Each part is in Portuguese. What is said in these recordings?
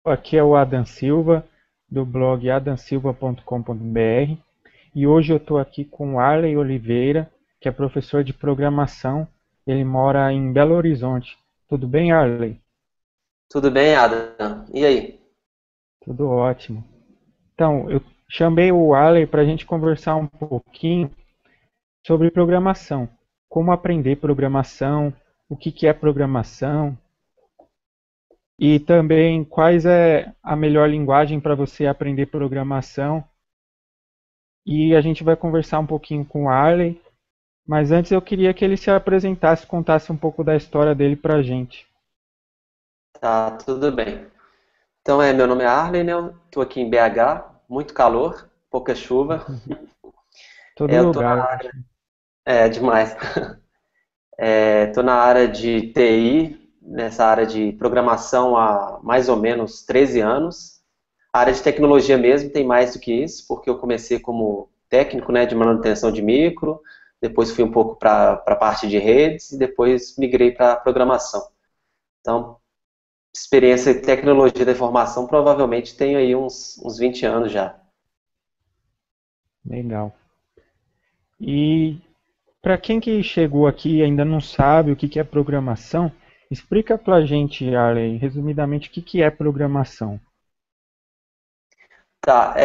Aqui é o Adam Silva, do blog adamsilva.com.br, e hoje eu estou aqui com o Arley Oliveira, que é professor de programação. Ele mora em Belo Horizonte. Tudo bem, Arley? Tudo bem, Adam? E aí? Tudo ótimo. Então, eu chamei o Arley para a gente conversar um pouquinho sobre programação. Como aprender programação, o que que é programação, e também quais é a melhor linguagem para você aprender programação. E a gente vai conversar um pouquinho com o Arley, mas antes eu queria que ele se apresentasse, contasse um pouco da história dele pra gente. Tá, tudo bem. Então, meu nome é Arlen, né? Eu tô aqui em BH, muito calor, pouca chuva. Todo Eu tô lugar, eu acho. demais. Tô na área de TI, nessa área de programação há mais ou menos 13 anos. A área de tecnologia mesmo tem mais do que isso, porque eu comecei como técnico, né, de manutenção de micro, depois fui um pouco para a parte de redes e depois migrei para programação. Então, experiência em tecnologia da informação, provavelmente tenho aí uns 20 anos já. Legal. E para quem que chegou aqui e ainda não sabe o que que é programação, explica pra gente, Arley, resumidamente, o que que é programação. Tá,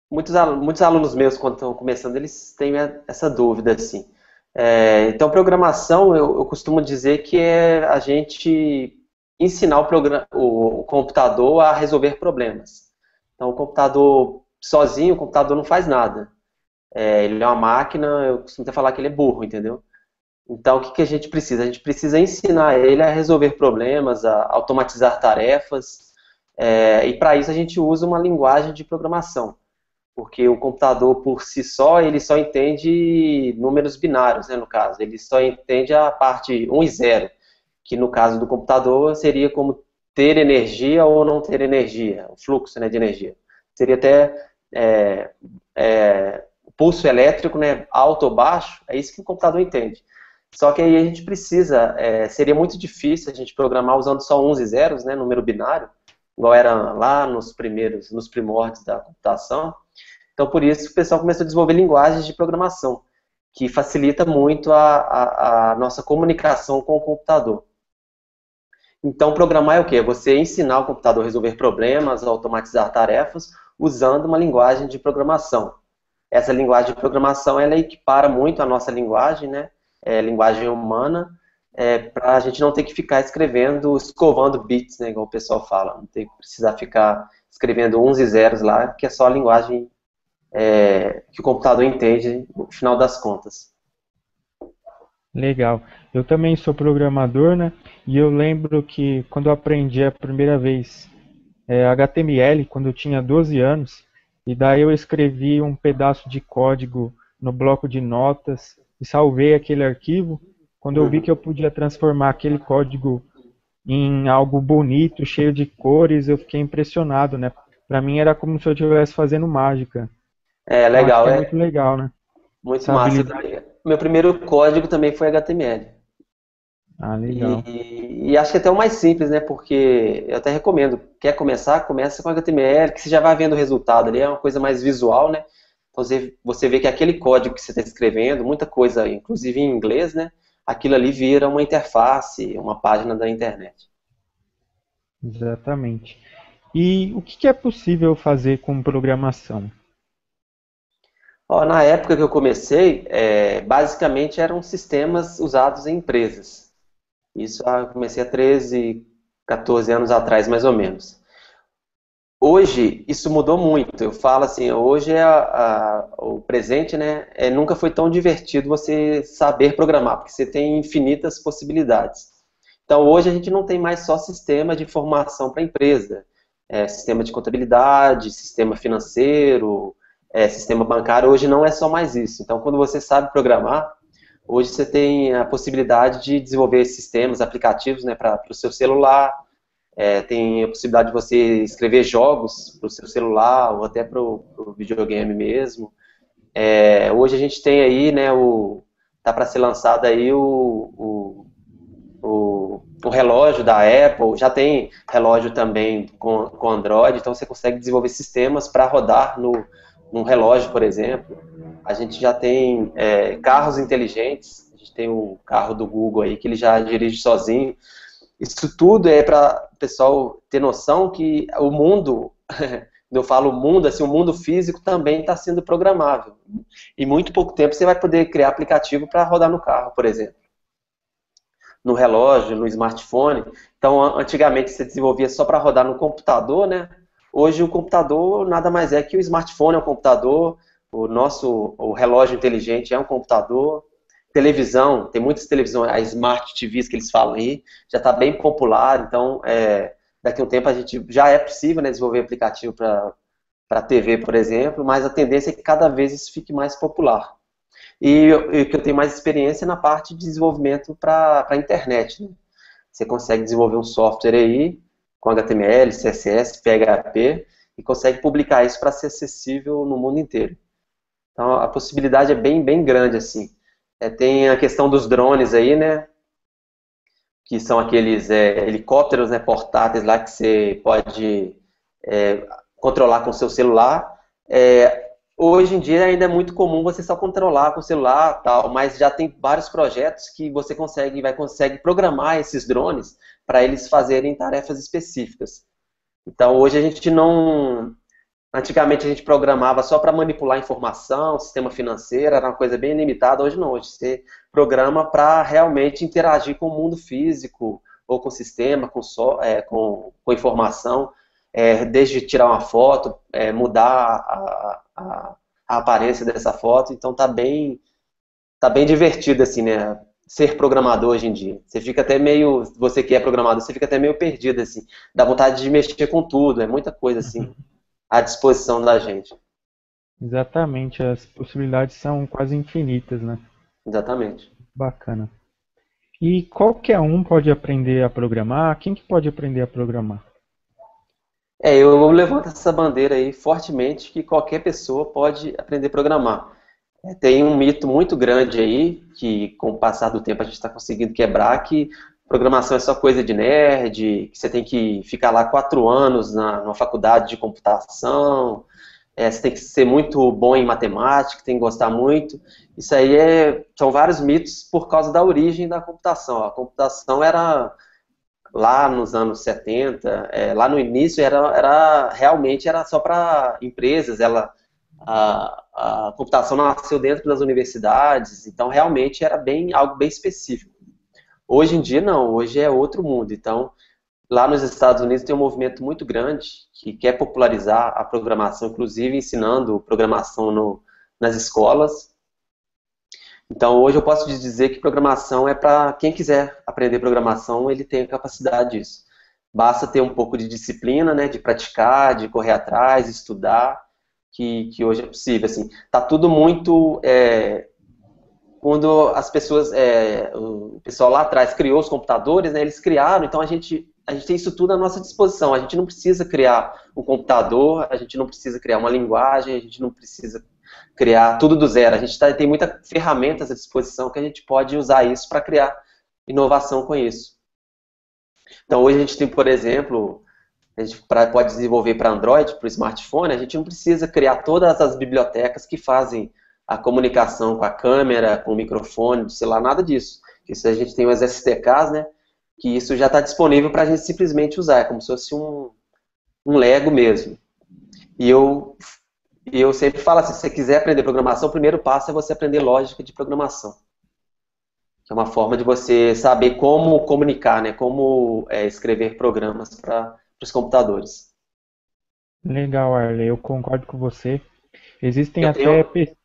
muitos alunos meus, quando estão começando, eles têm essa dúvida, assim. Então, programação, eu costumo dizer que é a gente ensinar o computador a resolver problemas. Então, o computador sozinho, o computador não faz nada. Ele é uma máquina, eu costumo até falar que ele é burro, entendeu? Então, o que que a gente precisa? A gente precisa ensinar ele a resolver problemas, a automatizar tarefas, e para isso a gente usa uma linguagem de programação, porque o computador por si só, ele só entende números binários, né, no caso, ele só entende a parte um e 0, que no caso do computador seria como ter energia ou não ter energia, o fluxo, né, de energia. Seria até é, o pulso elétrico, né, alto ou baixo, é isso que o computador entende. Só que aí a gente precisa, seria muito difícil a gente programar usando só uns e zeros, né, número binário, igual era lá nos primórdios da computação. Então, por isso, o pessoal começou a desenvolver linguagens de programação, que facilita muito a nossa comunicação com o computador. Então, programar é o quê? Você ensinar o computador a resolver problemas, a automatizar tarefas, usando uma linguagem de programação. Essa linguagem de programação, ela equipara muito a nossa linguagem, né? Linguagem humana, para a gente não ter que ficar escrevendo, escovando bits, né? Igual o pessoal fala. Não ter que precisar ficar escrevendo uns e zeros lá, que é só a linguagem que o computador entende no final das contas. Legal. Eu também sou programador, né? E eu lembro que quando eu aprendi a primeira vez HTML, quando eu tinha 12 anos, e daí eu escrevi um pedaço de código no bloco de notas e salvei aquele arquivo. Quando eu vi que eu Uhum. podia transformar aquele código em algo bonito, cheio de cores, eu fiquei impressionado, né? Para mim era como se eu estivesse fazendo mágica. É Então acho que legal, é é muito legal, né? muito Essa massa. habilidade. Meu primeiro código também foi HTML. Ah, legal. E acho que até o mais simples, né? Porque eu até recomendo, quer começar, começa com HTML, que você já vai vendo o resultado ali, é uma coisa mais visual, né? Então você vê que aquele código que você está escrevendo, muita coisa, inclusive em inglês, né? Aquilo ali vira uma interface, uma página da internet. Exatamente. E o que que é possível fazer com programação? Ó, na época que eu comecei, basicamente eram sistemas usados em empresas. Isso eu comecei há 13, 14 anos atrás, mais ou menos. Hoje, isso mudou muito. Eu falo assim, hoje o presente, né, nunca foi tão divertido você saber programar, porque você tem infinitas possibilidades. Então, hoje a gente não tem mais só sistema de informação para a empresa. Sistema de contabilidade, sistema financeiro, sistema bancário, hoje não é só mais isso. Então, quando você sabe programar, hoje você tem a possibilidade de desenvolver sistemas, aplicativos, né, para o seu celular, tem a possibilidade de você escrever jogos para o seu celular ou até para o videogame mesmo. Hoje a gente tem aí, né, tá para ser lançado aí o um relógio da Apple, já tem relógio também com Android, então você consegue desenvolver sistemas para rodar num relógio, por exemplo. A gente já tem carros inteligentes, a gente tem o carro do Google aí que ele já dirige sozinho. Isso tudo é para o pessoal ter noção que o mundo, quando eu falo mundo, assim, o mundo físico também está sendo programável. Em muito pouco tempo você vai poder criar aplicativo para rodar no carro, por exemplo. No relógio, no smartphone. Então, antigamente você desenvolvia só para rodar no computador, né? Hoje o computador nada mais é que o smartphone é um computador, o relógio inteligente é um computador, televisão, tem muitas televisões, a Smart TVs que eles falam aí, já está bem popular, então daqui a um tempo a gente já é possível, né, desenvolver aplicativo para TV, por exemplo, mas a tendência é que cada vez isso fique mais popular. E que eu tenho mais experiência na parte de desenvolvimento para a internet, né? Você consegue desenvolver um software aí com HTML, CSS, PHP e consegue publicar isso para ser acessível no mundo inteiro. Então a possibilidade é bem, bem grande assim. Tem a questão dos drones aí, né? Que são aqueles helicópteros, né, portáteis lá que você pode controlar com o seu celular. Hoje em dia ainda é muito comum você só controlar com o celular, tal, mas já tem vários projetos que você consegue programar esses drones para eles fazerem tarefas específicas. Então hoje a gente não... Antigamente a gente programava só para manipular informação, sistema financeiro, era uma coisa bem limitada. Hoje não, hoje você programa para realmente interagir com o mundo físico, ou com o sistema, com informação, desde tirar uma foto, mudar a aparência dessa foto. Então tá bem divertido assim, né? Ser programador hoje em dia. Você fica até meio, você que é programador, você fica até meio perdido assim, dá vontade de mexer com tudo, é muita coisa assim à disposição da gente. Exatamente, as possibilidades são quase infinitas, né? Exatamente. Bacana. E qualquer um pode aprender a programar? Quem que pode aprender a programar? Eu levanto essa bandeira aí fortemente que qualquer pessoa pode aprender a programar. Tem um mito muito grande aí, que com o passar do tempo a gente está conseguindo quebrar, que programação é só coisa de nerd, que você tem que ficar lá 4 anos numa faculdade de computação, você tem que ser muito bom em matemática, tem que gostar muito. Isso aí são vários mitos por causa da origem da computação. A computação era lá nos anos 70, lá no início realmente era só para empresas, a computação nasceu dentro das universidades, então realmente era algo bem específico. Hoje em dia não, hoje é outro mundo. Então, lá nos Estados Unidos tem um movimento muito grande que quer popularizar a programação, inclusive ensinando programação nas escolas. Então, hoje eu posso dizer que programação é para quem quiser aprender programação, ele tem a capacidade disso. Basta ter um pouco de disciplina, né, de praticar, de correr atrás, estudar, que hoje é possível. Assim, tá tudo muito... quando as pessoas, o pessoal lá atrás criou os computadores, né, eles criaram, então a gente tem isso tudo à nossa disposição. A gente não precisa criar um computador, a gente não precisa criar uma linguagem, a gente não precisa criar tudo do zero. A gente tem muitas ferramentas à disposição que a gente pode usar isso para criar inovação com isso. Então hoje a gente tem, por exemplo, a gente pode desenvolver para Android, para o smartphone, a gente não precisa criar todas as bibliotecas que fazem a comunicação com a câmera, com o microfone do celular, nada disso. Isso a gente tem os SDKs, né, que isso já está disponível para a gente simplesmente usar, é como se fosse um Lego mesmo. E eu sempre falo assim, se você quiser aprender programação, o primeiro passo é você aprender lógica de programação. Que é uma forma de você saber como comunicar, né, como escrever programas para os computadores. Legal, Arley, eu concordo com você. Existem Eu até, tenho...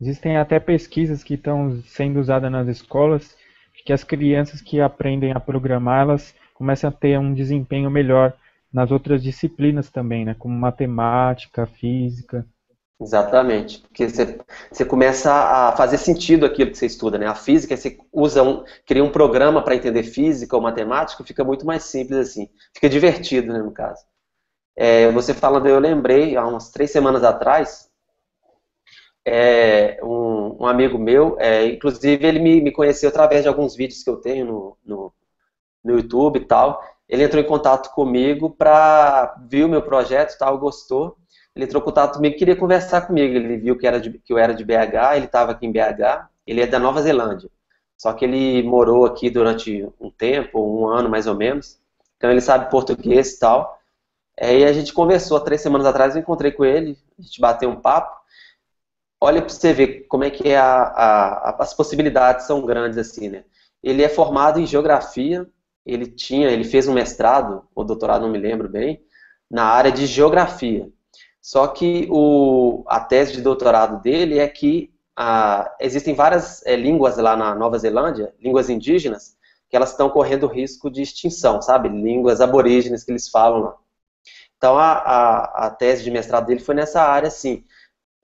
existem até pesquisas que estão sendo usadas nas escolas, que as crianças que aprendem a programar, elas começam a ter um desempenho melhor nas outras disciplinas também, né? Como matemática, física. Exatamente, porque você começa a fazer sentido aquilo que você estuda, né? A física, você cria um programa para entender física ou matemática, fica muito mais simples assim, fica divertido, né, no caso. Você falando, eu lembrei, há umas 3 semanas atrás, um amigo meu, inclusive ele me conheceu através de alguns vídeos que eu tenho no YouTube e tal. Ele entrou em contato comigo para ver o meu projeto e tal, gostou. Ele entrou em contato comigo e queria conversar comigo. Ele viu que eu era de BH, ele estava aqui em BH, ele é da Nova Zelândia. Só que ele morou aqui durante um tempo, um ano mais ou menos. Então ele sabe português e tal. Aí a gente conversou, 3 semanas atrás eu encontrei com ele, a gente bateu um papo. Olha para você ver como é que é as possibilidades são grandes assim, né? Ele é formado em geografia, ele fez um mestrado, ou doutorado, não me lembro bem, na área de geografia. Só que a tese de doutorado dele é que existem várias línguas lá na Nova Zelândia, línguas indígenas, que elas estão correndo risco de extinção, sabe? Línguas aborígenes que eles falam lá. Então a tese de mestrado dele foi nessa área, assim,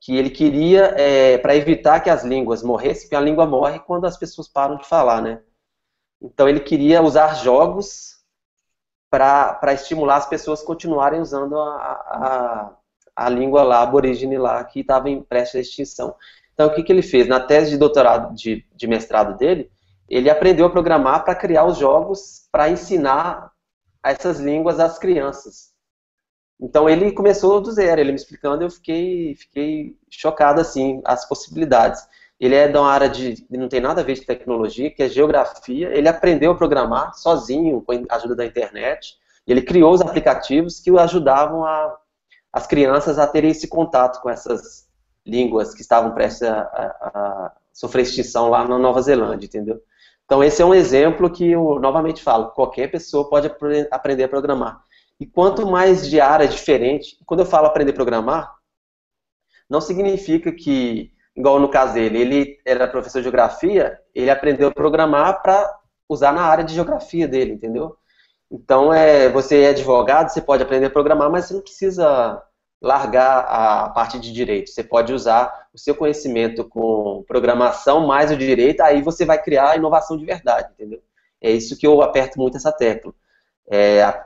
que ele queria, para evitar que as línguas morressem, porque a língua morre quando as pessoas param de falar, né? Então ele queria usar jogos para estimular as pessoas a continuarem usando a língua lá, aborígene lá, que estava em prestes à extinção. Então o que ele fez? Na tese de doutorado, de mestrado dele, ele aprendeu a programar para criar os jogos para ensinar essas línguas às crianças. Então ele começou do zero, ele me explicando, eu fiquei chocado, assim, as possibilidades. Ele é de uma área não tem nada a ver de tecnologia, que é geografia. Ele aprendeu a programar sozinho, com a ajuda da internet. Ele criou os aplicativos que o ajudavam as crianças a terem esse contato com essas línguas que estavam prestes a sofrer extinção lá na Nova Zelândia, entendeu? Então esse é um exemplo que eu novamente falo, qualquer pessoa pode aprender a programar. E quanto mais de área diferente, quando eu falo aprender a programar, não significa que, igual no caso dele, ele era professor de geografia, ele aprendeu a programar para usar na área de geografia dele, entendeu? Então, você é advogado, você pode aprender a programar, mas você não precisa largar a parte de direito. Você pode usar o seu conhecimento com programação mais o direito, aí você vai criar a inovação de verdade, entendeu? É isso que eu aperto muito essa tecla.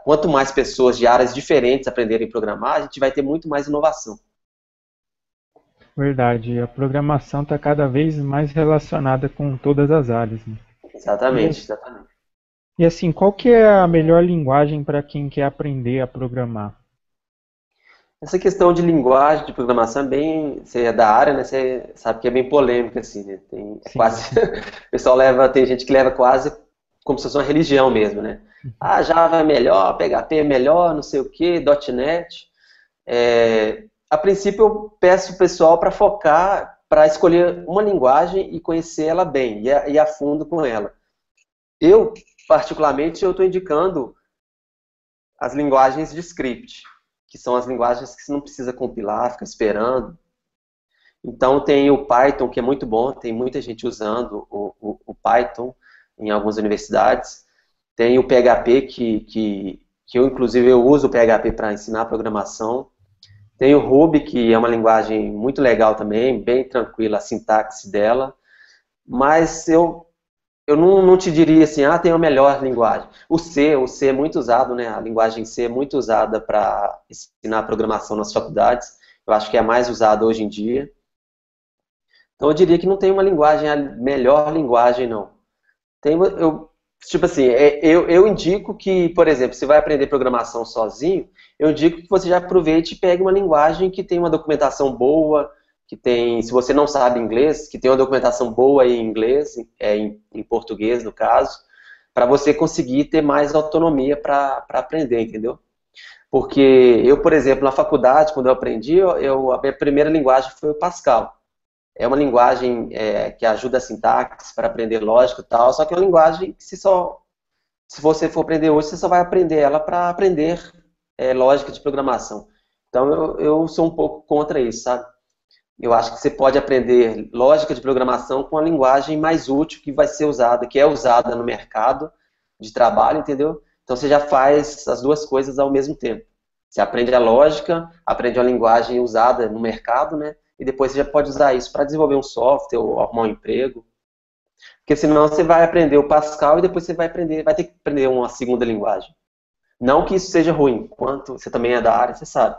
Quanto mais pessoas de áreas diferentes aprenderem a programar, a gente vai ter muito mais inovação. Verdade, a programação está cada vez mais relacionada com todas as áreas, né? Exatamente, exatamente. E assim, qual que é a melhor linguagem para quem quer aprender a programar? Essa questão de linguagem, de programação é bem, você é da área, né? Você sabe que é bem polêmica, assim, né? Quase, o pessoal tem gente que leva quase como se fosse uma religião mesmo, né? Java é melhor, PHP é melhor, não sei o que, .NET. A princípio eu peço o pessoal para focar, para escolher uma linguagem e conhecer ela bem, e ir a fundo com ela. Eu, particularmente, eu estou indicando as linguagens de script, que são as linguagens que você não precisa compilar, fica esperando. Então tem o Python, que é muito bom, tem muita gente usando o Python em algumas universidades. Tem o PHP, que eu inclusive eu uso o PHP para ensinar programação. Tem o Ruby, que é uma linguagem muito legal também, bem tranquila a sintaxe dela. Mas eu não te diria assim, tem a melhor linguagem. O C é muito usado, né? A linguagem C é muito usada para ensinar programação nas faculdades. Eu acho que é a mais usada hoje em dia. Então eu diria que não tem uma linguagem, a melhor linguagem, não. Tipo assim, eu indico que, por exemplo, se vai aprender programação sozinho, eu indico que você já aproveite e pegue uma linguagem que tem uma documentação boa, que tem, se você não sabe inglês, que tem uma documentação boa em inglês, em português no caso, para você conseguir ter mais autonomia para aprender, entendeu? Porque eu, por exemplo, na faculdade, quando eu aprendi, a minha primeira linguagem foi o Pascal. É uma linguagem que ajuda a sintaxe para aprender lógica e tal, só que é uma linguagem que se você for aprender hoje, você só vai aprender ela para aprender lógica de programação. Então eu sou um pouco contra isso, sabe? Eu acho que você pode aprender lógica de programação com a linguagem mais útil que vai ser usada, que é usada no mercado de trabalho, entendeu? Então você já faz as duas coisas ao mesmo tempo. Você aprende a lógica, aprende uma linguagem usada no mercado, né? E depois você já pode usar isso para desenvolver um software ou arrumar um emprego. Porque senão você vai aprender o Pascal e depois você vai ter que aprender uma segunda linguagem. Não que isso seja ruim, você também é da área, você sabe.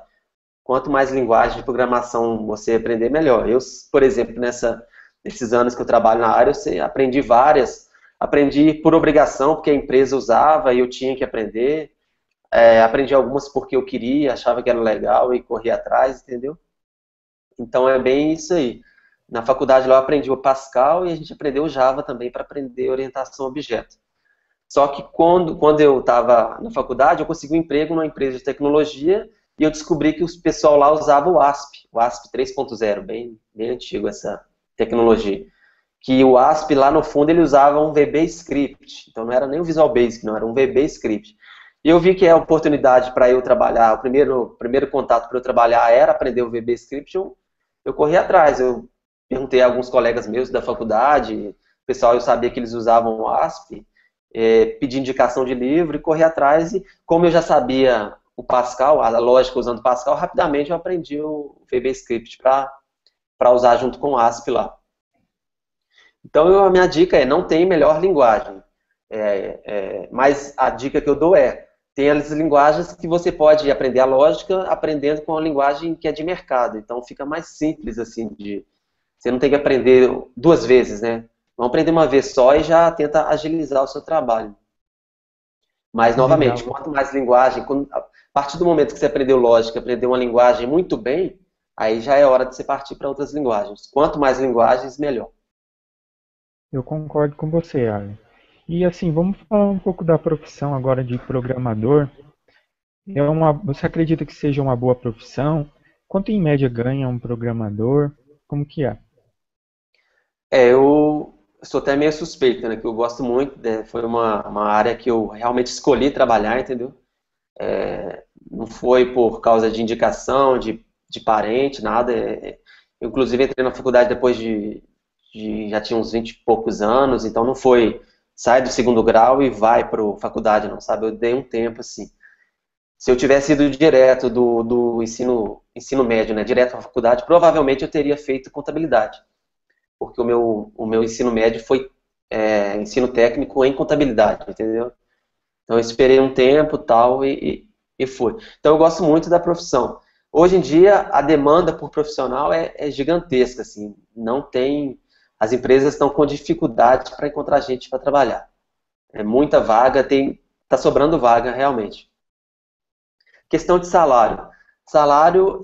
Quanto mais linguagem de programação você aprender, melhor. Eu, por exemplo, nesses anos que eu trabalho na área, eu aprendi várias Aprendi por obrigação, porque a empresa usava e eu tinha que aprender. Aprendi algumas porque eu queria, achava que era legal e corria atrás, entendeu? Então é bem isso aí. Na faculdade lá eu aprendi o Pascal e a gente aprendeu o Java também para aprender orientação a objeto. Só que quando eu estava na faculdade, eu consegui um emprego numa empresa de tecnologia e eu descobri que o pessoal lá usava o ASP 3.0, bem antigo essa tecnologia. Que o ASP lá no fundo ele usava um VB Script, então não era nem o Visual Basic, não, era um VB Script. E eu vi que a oportunidade para eu trabalhar, o primeiro contato para eu trabalhar era aprender o VB Script, eu corri atrás, eu perguntei a alguns colegas meus da faculdade, o pessoal eu sabia que eles usavam o ASP, pedi indicação de livro e corri atrás, e como eu já sabia o Pascal, a lógica usando o Pascal, rapidamente eu aprendi o VB Script para usar junto com o ASP lá. Então a minha dica é, não tem melhor linguagem, mas a dica que eu dou tem as linguagens que você pode aprender a lógica aprendendo com a linguagem que é de mercado, então fica mais simples assim, você não tem que aprender duas vezes, né? Vamos aprender uma vez só e já tenta agilizar o seu trabalho. Mas, novamente, Legal. quanto mais linguagem, a partir do momento que você aprendeu lógica, aprendeu uma linguagem muito bem, aí já é hora de você partir para outras linguagens. Quanto mais linguagens, melhor. Eu concordo com você, Alan. E assim, vamos falar um pouco da profissão agora de programador. Você acredita que seja uma boa profissão? Quanto em média ganha um programador? Como que é? Eu sou até meio suspeito, né? Que eu gosto muito, né, foi uma área que eu realmente escolhi trabalhar, entendeu? Não foi por causa de indicação, de parente, nada. Eu, inclusive, entrei na faculdade depois já tinha uns 20 e poucos anos, então não foi sai do segundo grau e vai para a faculdade, não, sabe? Eu dei um tempo, assim. Se eu tivesse ido direto do ensino médio, né, direto à faculdade, provavelmente eu teria feito contabilidade, porque o meu ensino médio foi ensino técnico em contabilidade, entendeu? Então eu esperei um tempo tal e fui. Então eu gosto muito da profissão. Hoje em dia a demanda por profissional é gigantesca, assim, não tem, as empresas estão com dificuldade para encontrar gente para trabalhar. É muita vaga, tá sobrando vaga realmente. Questão de salário. Salário,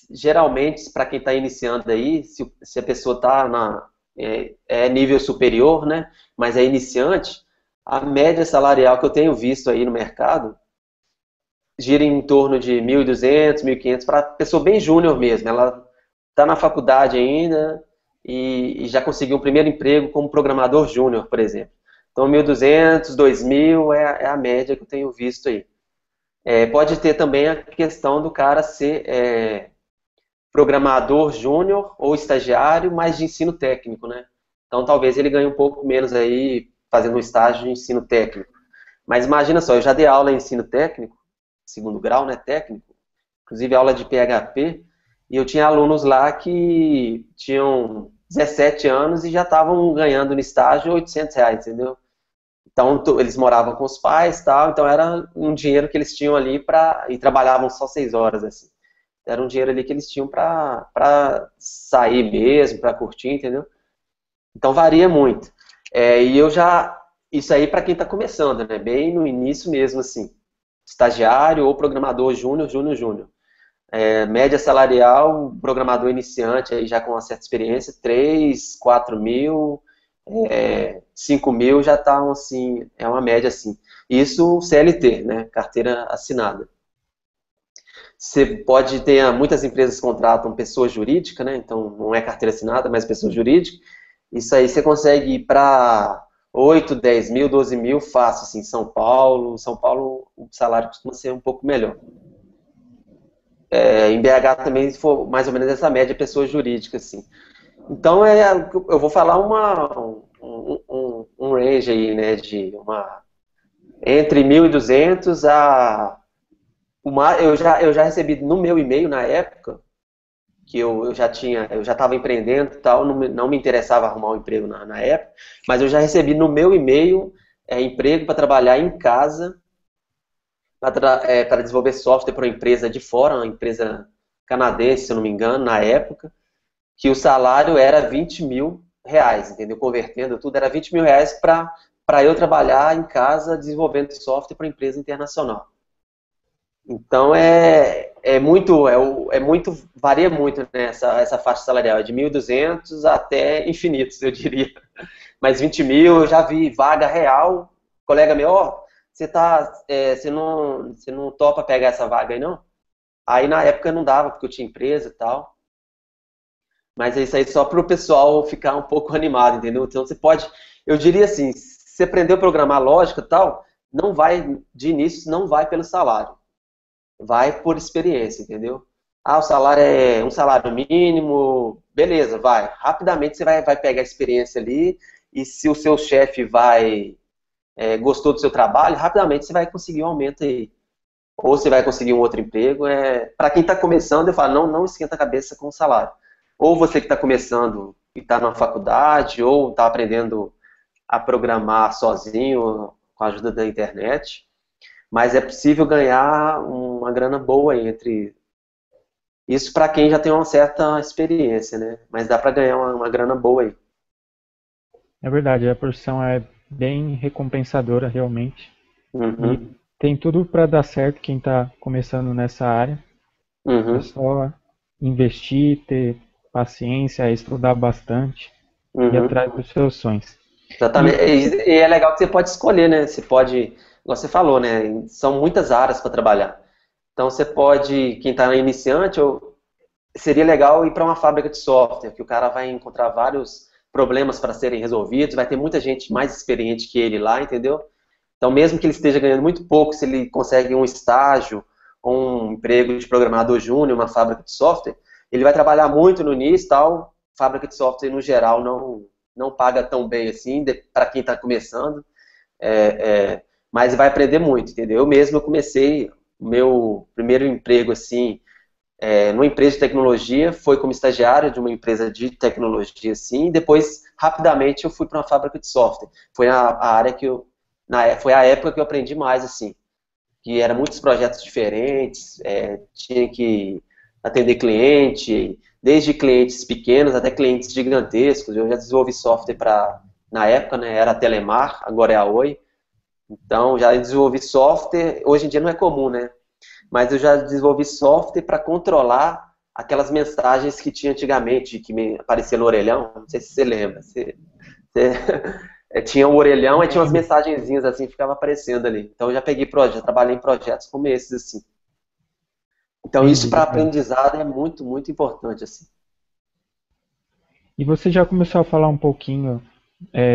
geralmente, para quem está iniciando aí, se a pessoa está nível superior, né, mas é iniciante, a média salarial que eu tenho visto aí no mercado gira em torno de 1.200, 1.500 para pessoa bem júnior mesmo. Ela está na faculdade ainda e já conseguiu um primeiro emprego como programador júnior, por exemplo. Então, 1.200, 2.000 é a média que eu tenho visto aí. Pode ter também a questão do cara ser programador júnior ou estagiário, mas de ensino técnico, né? Então talvez ele ganhe um pouco menos aí fazendo um estágio de ensino técnico. Mas imagina só, eu já dei aula em ensino técnico, segundo grau, né, técnico, inclusive aula de PHP, e eu tinha alunos lá que tinham 17 anos e já estavam ganhando no estágio R$ 800, entendeu? Então, eles moravam com os pais, tal, então era um dinheiro que eles tinham ali e trabalhavam só 6 horas, assim. Era um dinheiro ali que eles tinham para sair mesmo, para curtir, entendeu? Então, varia muito. Isso aí para quem está começando, né? Bem no início mesmo, assim. Estagiário ou programador júnior, júnior, júnior. Média salarial, programador iniciante, aí já com uma certa experiência, 3, 4 mil... 5 mil já está assim, é uma média assim. Isso CLT, né? Carteira assinada. Você pode ter, muitas empresas contratam pessoa jurídica, né? Então não é carteira assinada, mas pessoa jurídica. Isso aí você consegue ir para 8, 10 mil, 12 mil fácil, assim, São Paulo. São Paulo o salário costuma ser um pouco melhor. Em BH também, se for mais ou menos essa média, pessoa jurídica, assim. Então, eu vou falar um range aí, né, entre 1.200 eu já recebi no meu e-mail na época, que eu já estava empreendendo e tal, não me interessava arrumar um emprego na época, mas eu já recebi no meu e-mail emprego para trabalhar em casa, para desenvolver software para uma empresa de fora, uma empresa canadense, se eu não me engano, na época, que o salário era 20 mil, reais, entendeu? Convertendo tudo, era 20 mil reais para eu trabalhar em casa desenvolvendo software para empresa internacional. Então varia muito, né, essa faixa salarial, de 1.200 até infinitos, eu diria. Mas 20 mil eu já vi vaga real, colega meu, ó, você não topa pegar essa vaga aí não? Aí na época não dava, porque eu tinha empresa e tal. Mas é isso aí só para o pessoal ficar um pouco animado, entendeu? Então você pode, eu diria assim, se você aprendeu a programar lógica e tal, não vai, de início, não vai pelo salário. Vai por experiência, entendeu? Ah, o salário é um salário mínimo, beleza, vai. Rapidamente você vai pegar a experiência ali, e se o seu chefe gostou do seu trabalho, rapidamente você vai conseguir um aumento aí. Ou você vai conseguir um outro emprego. Para quem está começando, eu falo, não esquenta a cabeça com o salário. Ou você que está começando e está na faculdade, ou está aprendendo a programar sozinho com a ajuda da internet. Mas é possível ganhar uma grana boa aí entre isso para quem já tem uma certa experiência, né? Mas dá para ganhar uma grana boa aí. É verdade, a profissão é bem recompensadora realmente. E Uhum, tem tudo para dar certo quem está começando nessa área. É uhum, só investir, ter paciência, estudar bastante e ir uhum. atrás dos seus sonhos. E Exatamente. E é legal que você pode escolher, né? Você pode, igual você falou, né? São muitas áreas para trabalhar. Então você pode, quem está iniciante, seria legal ir para uma fábrica de software, que o cara vai encontrar vários problemas para serem resolvidos, vai ter muita gente mais experiente que ele lá, entendeu? Então, mesmo que ele esteja ganhando muito pouco, se ele consegue um estágio ou um emprego de programador júnior, uma fábrica de software, ele vai trabalhar muito no início, tal. Fábrica de software no geral não paga tão bem assim para quem está começando, mas vai aprender muito, entendeu? Eu comecei o meu primeiro emprego assim numa empresa de tecnologia, foi como estagiário de uma empresa de tecnologia, assim, e depois, rapidamente, eu fui para uma fábrica de software. Foi a área foi a época que eu aprendi mais, assim, que eram muitos projetos diferentes, tinha que atender cliente, desde clientes pequenos até clientes gigantescos. Eu já desenvolvi software na época, né, era a Telemar, agora é a Oi. Então, já desenvolvi software, hoje em dia não é comum, né? Mas eu já desenvolvi software para controlar aquelas mensagens que tinha antigamente, que me aparecia no orelhão, não sei se você lembra. Tinha o orelhão e tinha umas lembro. mensagenzinhas assim, ficava aparecendo ali. Então eu já peguei projetos, trabalhei em projetos como esses assim. Então isso Entendi, para legal. aprendizado é muito, muito importante assim. E você já começou a falar um pouquinho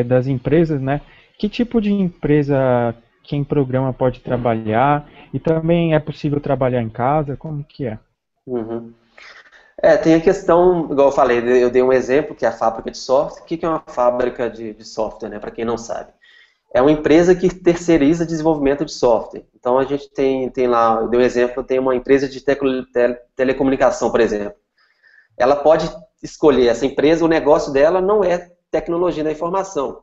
das empresas, né? Que tipo de empresa quem programa pode trabalhar? E também é possível trabalhar em casa? Como que é? Uhum. Tem a questão, igual eu falei, eu dei um exemplo, que é a fábrica de software. O que é uma fábrica de software, né? Para quem não sabe. É uma empresa que terceiriza desenvolvimento de software. Então a gente tem lá, eu dei um exemplo, tem uma empresa de telecomunicação, por exemplo. Ela pode escolher, essa empresa, o negócio dela não é tecnologia da informação.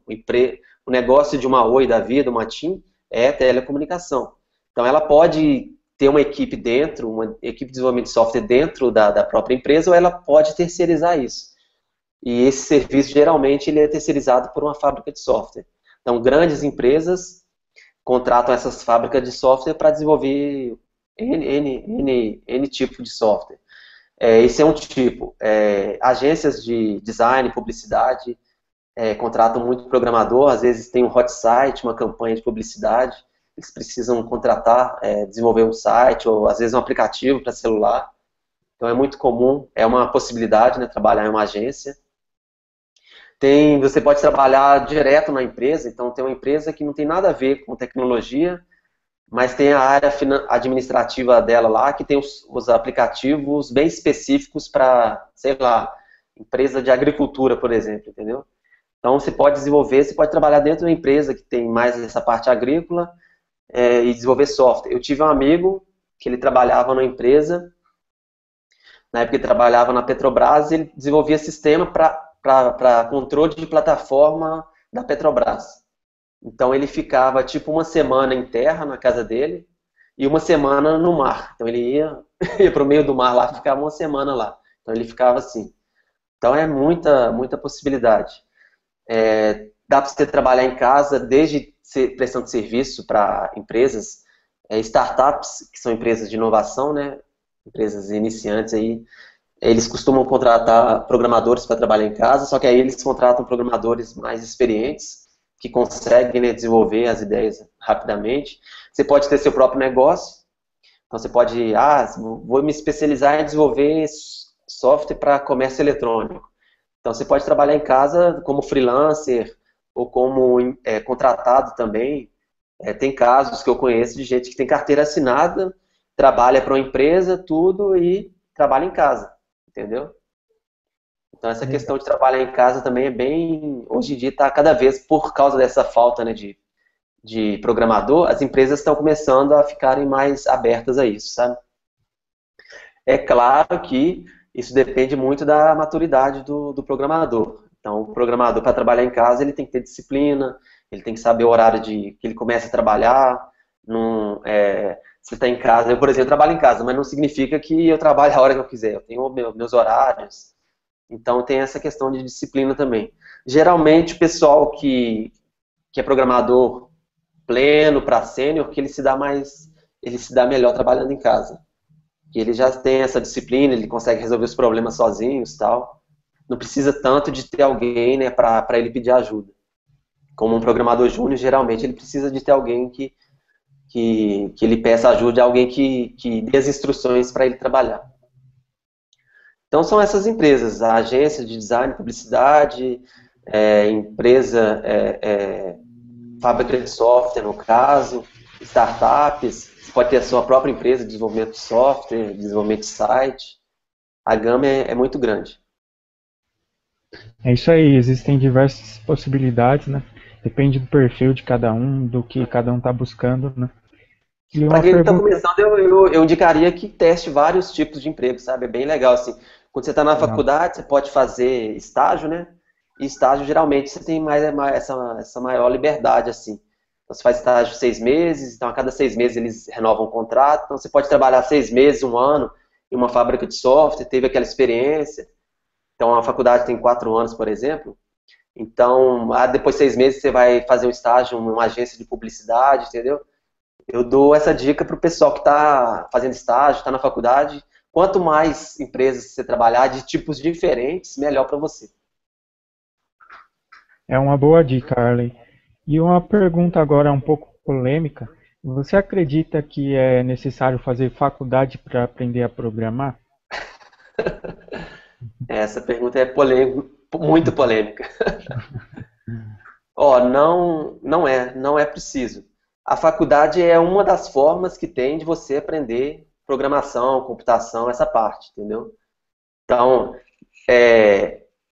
O negócio de uma Oi da vida, uma TIM, é telecomunicação. Então ela pode ter uma equipe dentro, uma equipe de desenvolvimento de software dentro da própria empresa, ou ela pode terceirizar isso. E esse serviço, geralmente, ele é terceirizado por uma fábrica de software. Então, grandes empresas contratam essas fábricas de software para desenvolver N tipo de software. Esse é um tipo. Agências de design, publicidade, contratam muito programador, às vezes tem um hot site, uma campanha de publicidade, eles precisam contratar, desenvolver um site, ou às vezes um aplicativo para celular. Então é muito comum, é uma possibilidade, né, trabalhar em uma agência. Você pode trabalhar direto na empresa, então tem uma empresa que não tem nada a ver com tecnologia, mas tem a área administrativa dela lá, que tem os aplicativos bem específicos para, sei lá, empresa de agricultura, por exemplo, entendeu? Então você pode desenvolver, você pode trabalhar dentro de uma empresa que tem mais essa parte agrícola e desenvolver software. Eu tive um amigo que ele trabalhava numa empresa, na época ele trabalhava na Petrobras, e ele desenvolvia sistema para controle de plataforma da Petrobras. Então ele ficava tipo uma semana em terra na casa dele e uma semana no mar. Então ele ia para o meio do mar lá, ficava uma semana lá. Então ele ficava assim. Então é muita, muita possibilidade. Dá para você trabalhar em casa, desde prestação de serviço para empresas, startups, que são empresas de inovação, né? Empresas iniciantes aí, eles costumam contratar programadores para trabalhar em casa, só que aí eles contratam programadores mais experientes, que conseguem, né, desenvolver as ideias rapidamente. Você pode ter seu próprio negócio, então você pode, vou me especializar em desenvolver software para comércio eletrônico. Então você pode trabalhar em casa como freelancer ou como contratado também. Tem casos que eu conheço de gente que tem carteira assinada, trabalha para uma empresa, tudo, e trabalha em casa, entendeu? Então essa questão de trabalhar em casa também é bem, hoje em dia está cada vez, por causa dessa falta, né, de programador, as empresas estão começando a ficarem mais abertas a isso, sabe? É claro que isso depende muito da maturidade do programador. Então, o programador, para trabalhar em casa, ele tem que ter disciplina, ele tem que saber o horário que ele começa a trabalhar. Não, se está em casa, eu, por exemplo, trabalho em casa, mas não significa que eu trabalho a hora que eu quiser. Eu tenho meus horários. Então, tem essa questão de disciplina também. Geralmente, o pessoal que é programador pleno para sênior, que ele se dá melhor trabalhando em casa. Que ele já tem essa disciplina, ele consegue resolver os problemas sozinhos, tal. Não precisa tanto de ter alguém, né, para ele pedir ajuda. Como um programador júnior, geralmente ele precisa de ter alguém que ele peça ajuda, alguém que dê as instruções para ele trabalhar. Então são essas empresas, a agência de design, publicidade, empresa, fábrica de software no caso, startups. Você pode ter a sua própria empresa de desenvolvimento de software, desenvolvimento de site. A gama é muito grande. É isso aí, existem diversas possibilidades, né? Depende do perfil de cada um, do que cada um está buscando, né? E Para uma quem está pergunta. começando, eu indicaria que teste vários tipos de emprego, sabe? É bem legal, assim. Quando você está na Legal. faculdade, você pode fazer estágio, né? E estágio, geralmente, você tem mais essa maior liberdade, assim. Então, você faz estágio 6 meses, então a cada 6 meses eles renovam o contrato. Então, você pode trabalhar 6 meses, um ano, em uma fábrica de software, teve aquela experiência. Então, a faculdade tem 4 anos, por exemplo. Então, depois de 6 meses, você vai fazer um estágio numa agência de publicidade, entendeu? Eu dou essa dica para o pessoal que está fazendo estágio, está na faculdade. Quanto mais empresas você trabalhar de tipos diferentes, melhor para você. É uma boa dica, Arley. E uma pergunta agora um pouco polêmica. Você acredita que é necessário fazer faculdade para aprender a programar? Essa pergunta é polêmica, muito polêmica. Não é preciso. A faculdade é uma das formas que tem de você aprender programação, computação, essa parte, entendeu? Então,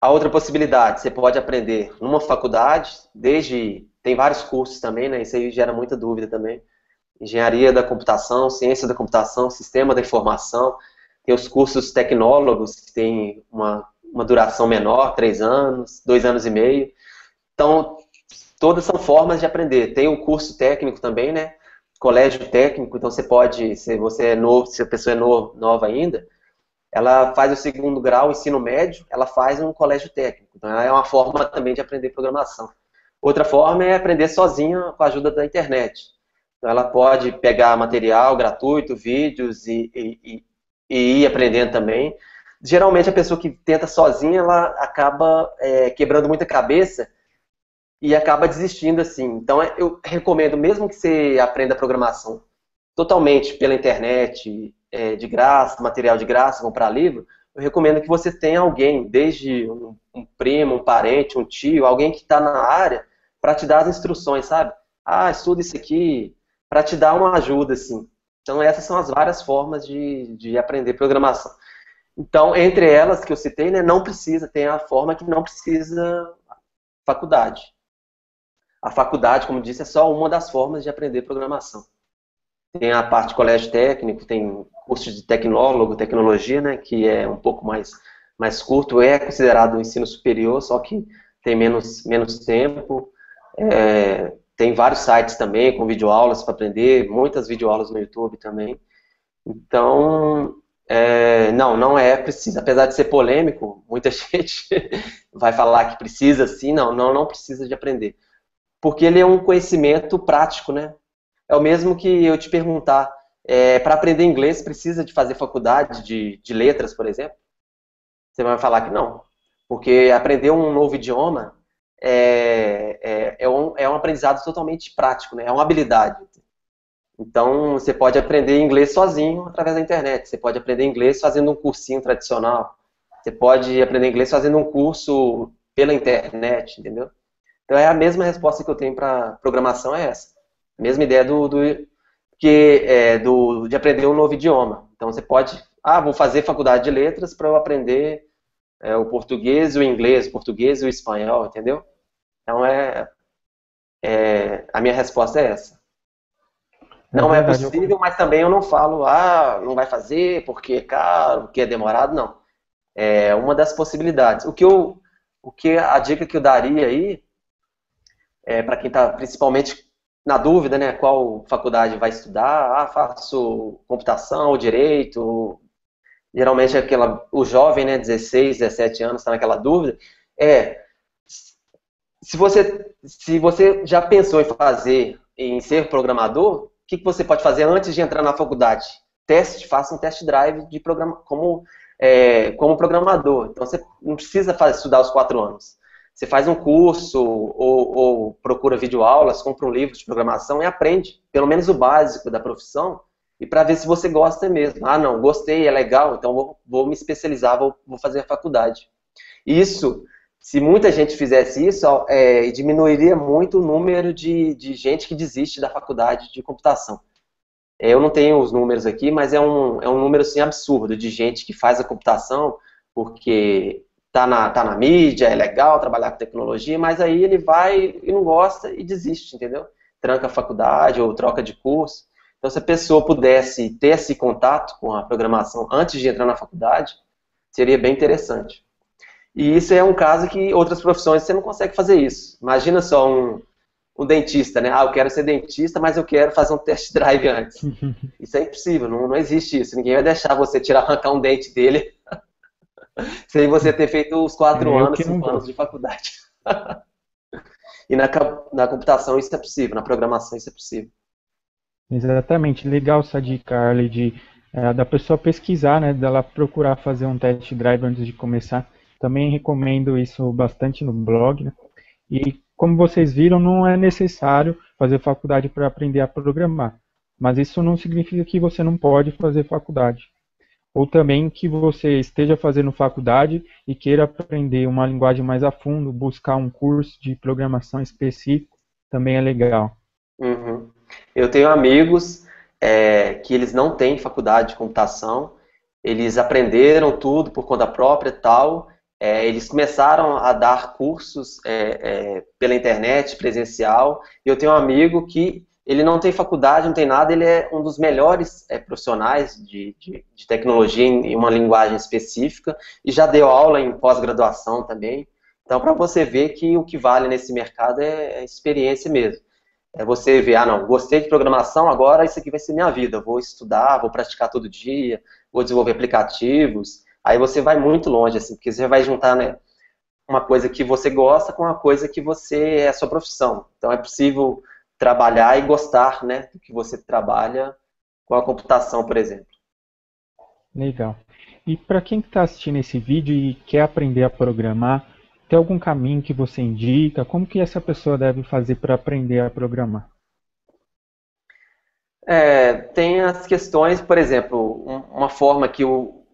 a outra possibilidade, você pode aprender numa faculdade, tem vários cursos também, né? Isso aí gera muita dúvida também. Engenharia da computação, ciência da computação, sistema da informação. Tem os cursos tecnólogos, que tem uma duração menor, 3 anos, 2 anos e meio. Então, todas são formas de aprender. Tem o curso técnico também, né? Colégio técnico, então você pode, se você é novo, se a pessoa é nova ainda, ela faz o segundo grau, ensino médio, ela faz um colégio técnico. Então, é uma forma também de aprender programação. Outra forma é aprender sozinha com a ajuda da internet. Então, ela pode pegar material gratuito, vídeos e ir aprendendo também. Geralmente, a pessoa que tenta sozinha, ela acaba quebrando muita cabeça e acaba desistindo assim. Então, eu recomendo, mesmo que você aprenda programação totalmente pela internet, de graça, material de graça, comprar livro, eu recomendo que você tenha alguém, desde um primo, um parente, um tio, alguém que está na área, para te dar as instruções, sabe? Estuda isso aqui, para te dar uma ajuda, assim. Então, essas são as várias formas de aprender programação. Então, entre elas que eu citei, né, não precisa, tem a forma que não precisa faculdade. A faculdade, como disse, é só uma das formas de aprender programação. Tem a parte de colégio técnico, tem curso de tecnólogo, tecnologia, né, que é um pouco mais curto, é considerado um ensino superior, só que tem menos tempo. Tem vários sites também com videoaulas para aprender, muitas videoaulas no YouTube também. Então, Não, não é preciso. Apesar de ser polêmico, muita gente vai falar que precisa sim, não precisa de aprender. Porque ele é um conhecimento prático, né? É o mesmo que eu te perguntar, para aprender inglês precisa de fazer faculdade de letras, por exemplo? Você vai falar que não. Porque aprender um novo idioma é um aprendizado totalmente prático, né? É uma habilidade. Então, você pode aprender inglês sozinho através da internet. Você pode aprender inglês fazendo um cursinho tradicional. Você pode aprender inglês fazendo um curso pela internet, entendeu? Então, é a mesma resposta que eu tenho para programação, é essa. A mesma ideia de aprender um novo idioma. Então, você pode, vou fazer faculdade de letras para eu aprender o português e o inglês, o português e o espanhol, entendeu? Então, a minha resposta é essa. É Não é verdade. possível, mas também eu não falo, não vai fazer porque é caro, porque é demorado, não. É uma das possibilidades. A dica que eu daria aí, para quem está principalmente na dúvida, né, qual faculdade vai estudar, faço computação ou direito, geralmente o jovem, né, 16, 17 anos, está naquela dúvida, se você já pensou em ser programador, o que você pode fazer antes de entrar na faculdade? Faça um test drive como programador. Então você não precisa estudar os 4 anos. Você faz um curso ou procura videoaulas, compra um livro de programação e aprende, pelo menos o básico da profissão, e para ver se você gosta mesmo. Não, gostei, é legal, então vou me especializar, vou fazer a faculdade. Isso, se muita gente fizesse isso, diminuiria muito o número de gente que desiste da faculdade de computação. Eu não tenho os números aqui, mas é um número assim, absurdo de gente que faz a computação porque tá na mídia, é legal trabalhar com tecnologia, mas aí ele vai e não gosta e desiste, entendeu? Tranca a faculdade ou troca de curso. Então, se a pessoa pudesse ter esse contato com a programação antes de entrar na faculdade, seria bem interessante. E isso é um caso que outras profissões você não consegue fazer isso. Imagina só um dentista, né? Eu quero ser dentista, mas eu quero fazer um test drive antes. Isso é impossível, não existe isso. Ninguém vai deixar você arrancar um dente dele sem você ter feito os 4 Eu anos, que não 5 anos vou. de faculdade. E na computação isso é possível, na programação isso é possível. Exatamente, legal essa dica, Arley, da pessoa pesquisar, né, dela procurar fazer um test drive antes de começar. Também recomendo isso bastante no blog, né? E como vocês viram, não é necessário fazer faculdade para aprender a programar. Mas isso não significa que você não pode fazer faculdade. Ou também que você esteja fazendo faculdade e queira aprender uma linguagem mais a fundo, buscar um curso de programação específico, também é legal. Uhum. Eu tenho amigos que eles não têm faculdade de computação, eles aprenderam tudo por conta própria e tal, eles começaram a dar cursos pela internet, presencial, e eu tenho um amigo que ele não tem faculdade, não tem nada, ele é um dos melhores profissionais de tecnologia em uma linguagem específica, e já deu aula em pós-graduação também. Então, para você ver que o que vale nesse mercado é a experiência mesmo. É você ver, não, gostei de programação, agora isso aqui vai ser minha vida. Vou estudar, vou praticar todo dia, vou desenvolver aplicativos. Aí você vai muito longe, assim, porque você vai juntar, né, uma coisa que você gosta com uma coisa que é a sua profissão. Então é possível trabalhar e gostar, né, do que você trabalha com a computação, por exemplo. Legal. E para quem está assistindo esse vídeo e quer aprender a programar, tem algum caminho que você indica? Como que essa pessoa deve fazer para aprender a programar? Tem as questões, por exemplo, uma forma que o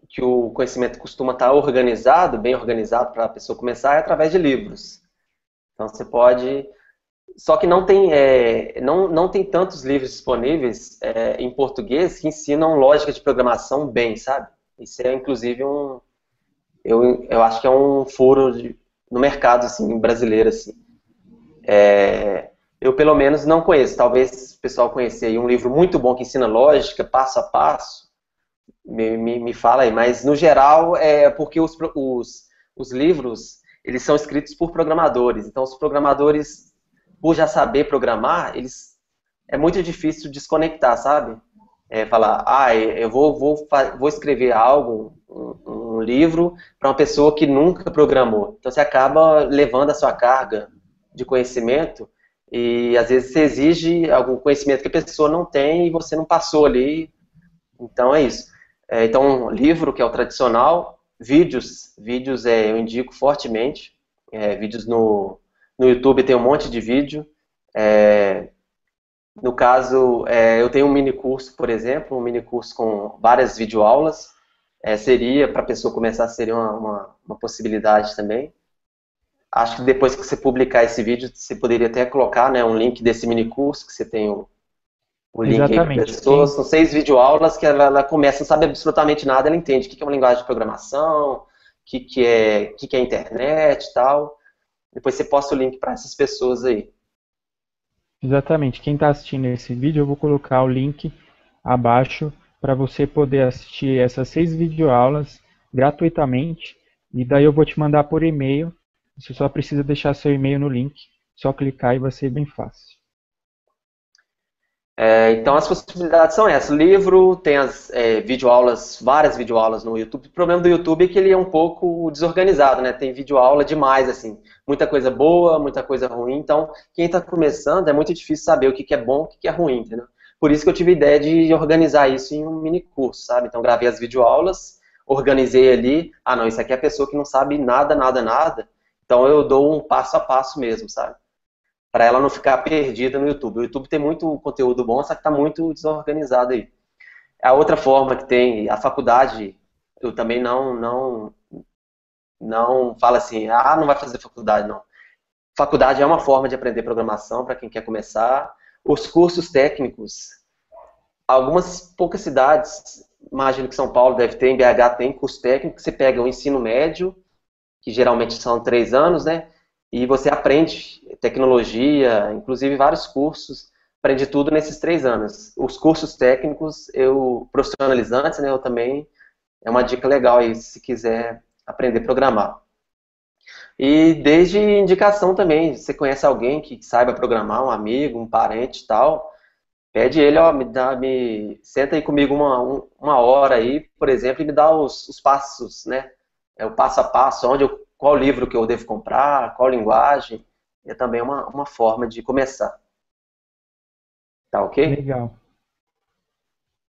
conhecimento costuma estar organizado, bem organizado para a pessoa começar, é através de livros. Então você pode. Só que não tem tantos livros disponíveis em português que ensinam lógica de programação bem, sabe? Isso é, inclusive, eu acho que é um furo no mercado assim, brasileiro. Assim. Eu, pelo menos, não conheço. Talvez o pessoal conheça aí um livro muito bom que ensina lógica, passo a passo. Me fala aí. Mas, no geral, é porque os livros eles são escritos por programadores. Então, os programadores, por já saber programar, é muito difícil desconectar, sabe? falar, eu vou escrever algo, um livro, para uma pessoa que nunca programou. Então você acaba levando a sua carga de conhecimento e às vezes você exige algum conhecimento que a pessoa não tem e você não passou ali. Então é isso. Então, livro, que é o tradicional, vídeos eu indico fortemente. Vídeos no YouTube tem um monte de vídeo. No caso, eu tenho um mini curso, por exemplo, um mini curso com várias videoaulas. Seria, para a pessoa começar, seria uma possibilidade também. Acho que depois que você publicar esse vídeo, você poderia até colocar, né, um link desse mini curso, que você tem o link aí para a Exatamente. pessoa. São 6 videoaulas que ela começa, não sabe absolutamente nada, ela entende o que é uma linguagem de programação, o que é internet e tal. Depois você posta o link para essas pessoas aí. Exatamente. Quem está assistindo esse vídeo, eu vou colocar o link abaixo para você poder assistir essas 6 videoaulas gratuitamente. E daí eu vou te mandar por e-mail. Você só precisa deixar seu e-mail no link. Só clicar e vai ser bem fácil. Então as possibilidades são essas. Livro, tem as videoaulas, várias videoaulas no YouTube. O problema do YouTube é que ele é um pouco desorganizado, né? Tem videoaula demais, assim. Muita coisa boa, muita coisa ruim. Então, quem está começando é muito difícil saber o que é bom e o que é ruim, entendeu? Por isso que eu tive a ideia de organizar isso em um mini curso, sabe? Então, gravei as videoaulas, organizei ali. Ah, não, isso aqui é a pessoa que não sabe nada, nada, nada. Então, eu dou um passo a passo mesmo, sabe? Para ela não ficar perdida no YouTube. O YouTube tem muito conteúdo bom, só que está muito desorganizado aí. A outra forma que tem, a faculdade, eu também não falo assim, não vai fazer faculdade, não. Faculdade é uma forma de aprender programação para quem quer começar. Os cursos técnicos, algumas poucas cidades, imagino que São Paulo deve ter, em BH tem curso técnico, você pega o ensino médio, que geralmente são 3 anos, né? E você aprende tecnologia, inclusive vários cursos, aprende tudo nesses 3 anos. Os cursos técnicos, profissionalizantes, né, eu também, é uma dica legal aí, se quiser aprender a programar. E desde indicação também, você conhece alguém que saiba programar, um amigo, um parente e tal, pede ele, ó, senta aí comigo uma hora aí, por exemplo, e me dá os passos, né? O passo a passo, qual livro que eu devo comprar, qual linguagem. É também uma forma de começar. Tá ok? Legal.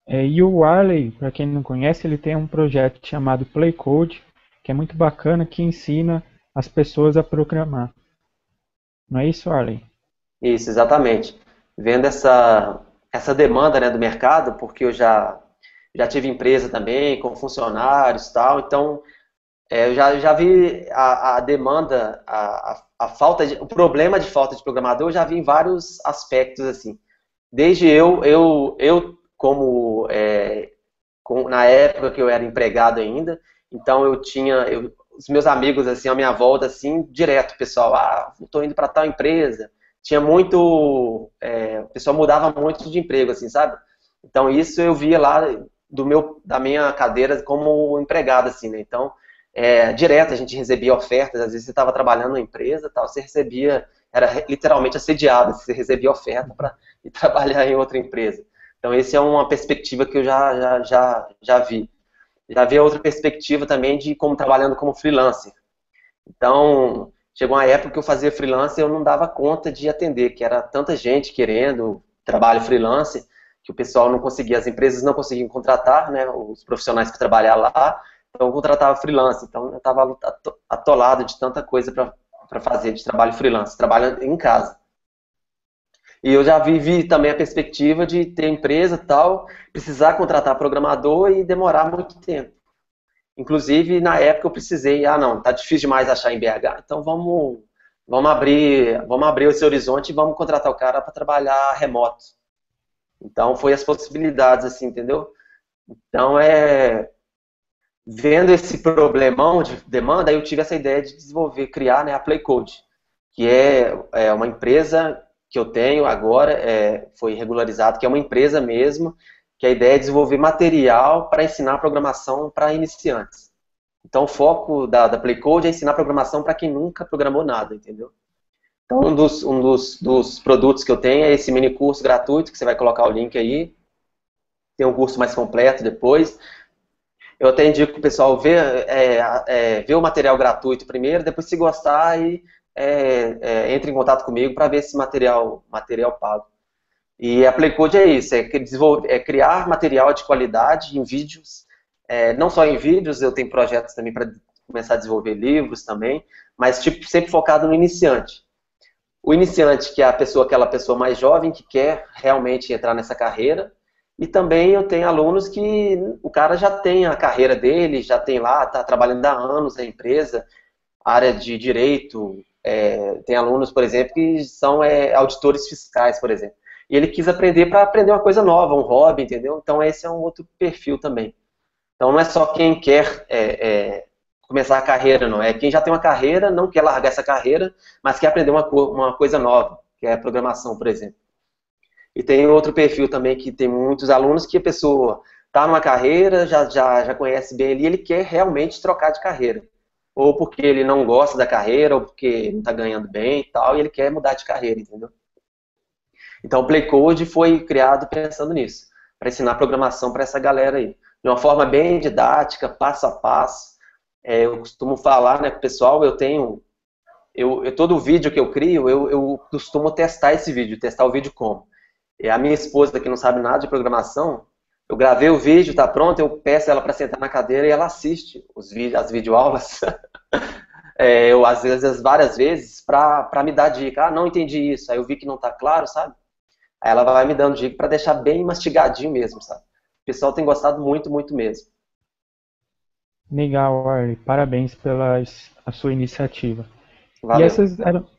E o Warley, para quem não conhece, ele tem um projeto chamado PlayCode, que é muito bacana, que ensina as pessoas a programar. Não é isso, Warley? Isso, exatamente. Vendo essa demanda, né, do mercado, porque eu já tive empresa também, com funcionários e tal, então eu já vi a demanda, a falta o problema de falta de programador, eu já vi em vários aspectos, assim. Desde como na época que eu era empregado ainda, então eu tinha, os meus amigos, assim, à minha volta, assim, direto, pessoal, estou indo para tal empresa, tinha muito, o pessoal mudava muito de emprego, assim, sabe? Então isso eu via lá da minha cadeira como empregado, assim, né? Então, direto a gente recebia ofertas, às vezes você estava trabalhando numa empresa, tal, você recebia, era literalmente assediado, você recebia oferta para ir trabalhar em outra empresa. Então, essa é uma perspectiva que eu já vi. Já vi outra perspectiva também de como trabalhando como freelancer. Então, chegou uma época que eu fazia freelancer e eu não dava conta de atender, que era tanta gente querendo trabalho freelancer, que o pessoal não conseguia, as empresas não conseguiam contratar, né, os profissionais para trabalhar lá, então eu contratava freelancer. Então, eu estava atolado de tanta coisa para fazer de trabalho freelancer, trabalhando em casa. E eu já vivi também a perspectiva de ter empresa e tal, precisar contratar programador e demorar muito tempo. Inclusive, na época eu precisei, não, tá difícil demais achar em BH, então vamos abrir esse horizonte e vamos contratar o cara para trabalhar remoto. Então, foi as possibilidades, assim, entendeu? Então, vendo esse problemão de demanda, eu tive essa ideia de criar, né, a PlayCode, que é uma empresa que eu tenho agora, foi regularizado, que é uma empresa mesmo, que a ideia é desenvolver material para ensinar programação para iniciantes. Então o foco da PlayCode é ensinar programação para quem nunca programou nada, entendeu? Então um dos produtos que eu tenho é esse mini curso gratuito, que você vai colocar o link aí, tem um curso mais completo depois. Eu até indico que o pessoal ver o material gratuito primeiro, depois se gostar, aí entre em contato comigo para ver esse material pago. E a Playcode é isso, criar material de qualidade em vídeos, não só em vídeos, eu tenho projetos também para começar a desenvolver livros também, mas tipo, sempre focado no iniciante. O iniciante, que é aquela pessoa mais jovem que quer realmente entrar nessa carreira, e também eu tenho alunos que o cara já tem a carreira dele, já tem lá, está trabalhando há anos na empresa, área de direito, tem alunos, por exemplo, que são auditores fiscais, por exemplo. E ele quis aprender para aprender uma coisa nova, um hobby, entendeu? Então esse é um outro perfil também. Então não é só quem quer começar a carreira, não. É quem já tem uma carreira, não quer largar essa carreira, mas quer aprender uma coisa nova, que é a programação, por exemplo. E tem outro perfil também que tem muitos alunos que a pessoa está numa carreira, já conhece bem ali, ele quer realmente trocar de carreira. Ou porque ele não gosta da carreira, ou porque não está ganhando bem e tal, e ele quer mudar de carreira, entendeu? Então o Playcode foi criado pensando nisso, para ensinar programação para essa galera aí. De uma forma bem didática, passo a passo. Eu costumo falar, né, pessoal, todo vídeo que eu crio, eu costumo testar esse vídeo, testar o vídeo como? E a minha esposa, que não sabe nada de programação, eu gravei o vídeo, tá pronto, eu peço ela para sentar na cadeira e ela assiste as videoaulas. Eu, às vezes, várias vezes, para me dar dica. Ah, não entendi isso, aí eu vi que não tá claro, sabe? Aí ela vai me dando dica para deixar bem mastigadinho mesmo, sabe? O pessoal tem gostado muito, muito mesmo. Legal, Arley. Parabéns pela a sua iniciativa. E Valeu.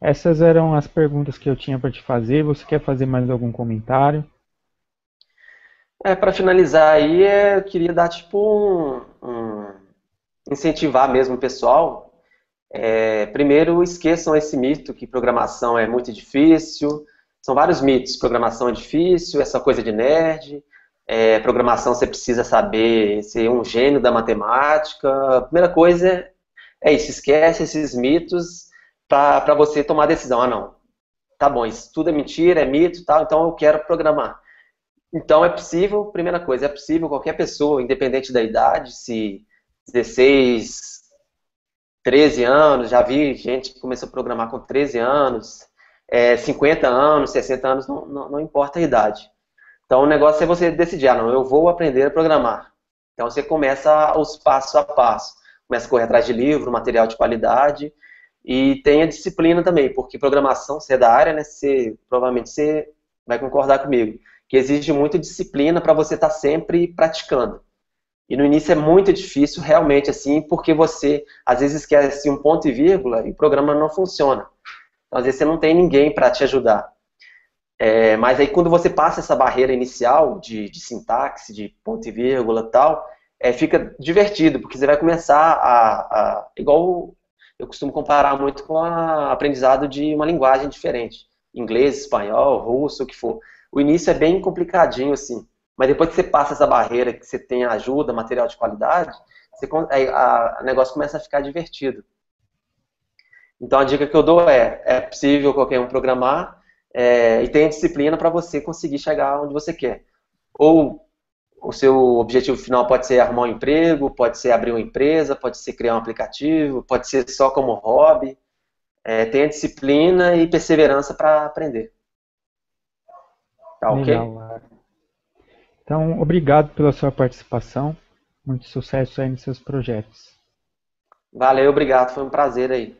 essas eram as perguntas que eu tinha para te fazer. Você quer fazer mais algum comentário? Para finalizar aí, eu queria dar tipo incentivar mesmo o pessoal. Primeiro, esqueçam esse mito que programação é muito difícil. São vários mitos. Programação é difícil, essa coisa de nerd. Programação você precisa saber ser um gênio da matemática. A primeira coisa é isso, esquece esses mitos para você tomar a decisão. Ah, não, tá bom, isso tudo é mentira, é mito, tal, então eu quero programar. Então é possível, primeira coisa, é possível qualquer pessoa, independente da idade, se 16, 13 anos, já vi gente que começou a programar com 13 anos, 50 anos, 60 anos, não importa a idade. Então o negócio é você decidir, ah, não, eu vou aprender a programar. Então você começa os passo a passo. Começa a correr atrás de livro, material de qualidade e tenha disciplina também, porque programação, você é da área, né? Provavelmente você vai concordar comigo, que exige muita disciplina para você estar sempre praticando. E no início é muito difícil, realmente, assim, porque você, às vezes, esquece um ponto e vírgula e o programa não funciona. Então, às vezes, você não tem ninguém para te ajudar. Mas aí, quando você passa essa barreira inicial de sintaxe, de ponto e vírgula e tal, fica divertido, porque você vai começar igual eu costumo comparar muito com o aprendizado de uma linguagem diferente. Inglês, espanhol, russo, o que for. O início é bem complicadinho, assim. Mas depois que você passa essa barreira, que você tem ajuda, material de qualidade, o negócio começa a ficar divertido. Então a dica que eu dou é possível qualquer um programar e tenha disciplina para você conseguir chegar onde você quer. Ou o seu objetivo final pode ser arrumar um emprego, pode ser abrir uma empresa, pode ser criar um aplicativo, pode ser só como hobby. Tenha disciplina e perseverança para aprender. Tá ok? Legal, Arley. Então, obrigado pela sua participação. Muito sucesso aí nos seus projetos. Valeu, obrigado, foi um prazer aí.